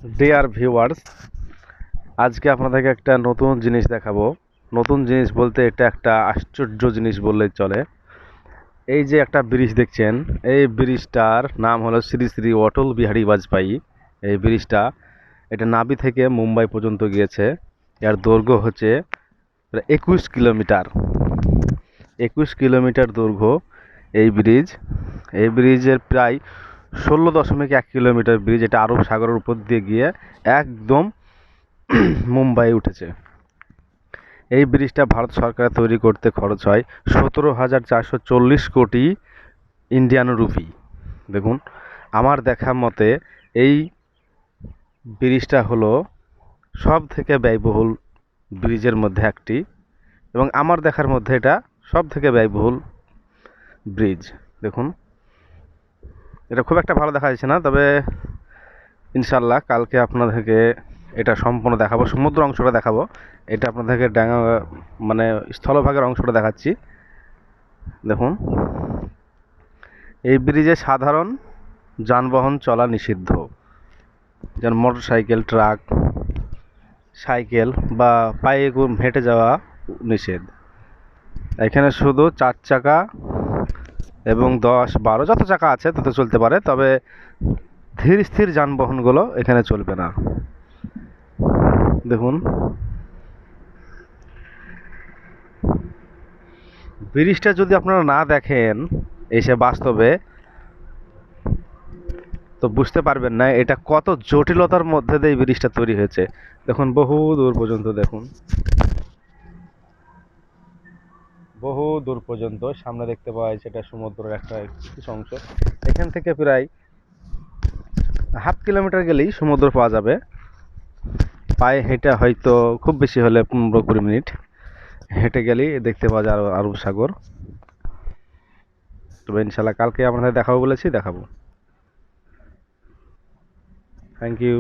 Dear viewers, আজকে আপনাদেরকে একটা নতুন জিনিস দেখাবো। নতুন জিনিস বলতে এটা একটা আশ্চর্য জিনিস বললেই চলে। এই যে একটা ব্রিজ দেখছেন, এই ব্রিজটার নাম হলো শ্রী শ্রী অটল বিহারী বাজপেয়ী। এই ব্রিজটা এটা নাভি থেকে মুম্বাই পর্যন্ত গিয়েছে। এর দৈর্ঘ্য হচ্ছে প্রায় 21 কিলোমিটার। 21 কিলোমিটার দৈর্ঘ্য এই ব্রিজ। এই ব্রিজের প্রায় 16.1 কিলোমিটার ব্রিজ, এটা আরব সাগরের উপর দিয়ে গিয়ে একদম মুম্বাই উঠেছে। এই ব্রিজটা ভারত সরকার তৈরি করতে খরচ হয় 17,440 ইন্ডিয়ান রুপি। দেখুন, আমার দেখা মতে এই ব্রিজটা হলো সব থেকে ব্যয়বহুল ব্রিজের মধ্যে একটি, এবং আমার দেখার মধ্যে এটা সব থেকে ব্যয়বহুল ব্রিজ। দেখুন, এটা খুব একটা ভালো দেখা যাচ্ছে না, তবে ইনশাল্লাহ কালকে আপনাদেরকে এটা সম্পূর্ণ দেখাবো, সমুদ্র অংশটা দেখাবো। এটা আপনাদেরকে ডাঙা মানে স্থলভাগের অংশটা দেখাচ্ছি। দেখুন, এই ব্রিজে সাধারণ যানবাহন চলা নিষিদ্ধ, যেমন মোটর সাইকেল, ট্রাক, সাইকেল বা পায়ে হেঁটে যাওয়া নিষেধ। এখানে শুধু 4 চাকা এবং 10, 12 যত চাকা আছে তত চলতে পারে, তবে ধীর স্থির যানবাহনগুলো এখানে চলবে না। দেখুন, ব্রিজটা যদি আপনারা না দেখেন এসে বাস্তবে, তো বুঝতে পারবেন না এটা কত জটিলতার মধ্যে দিয়ে এই ব্রিজটা তৈরি হয়েছে। দেখুন, বহু দূর পর্যন্ত দেখুন, বহু দূর পর্যন্ত সামনে দেখতে পাওয়া যাচ্ছে এটা সমুদ্রের একটা কিছু অংশ। এখান থেকে প্রায় হাফ কিলোমিটার গেলেই সমুদ্র পাওয়া যাবে। পায়ে হেঁটে হয়তো খুব বেশি হলে 15-20 মিনিট হেঁটে গেলেই দেখতে পাওয়া যায় আরব সাগর। তবে ইনশাল্লাহ কালকে আপনাদের দেখাবো বলেছি, দেখাবো। Thank you.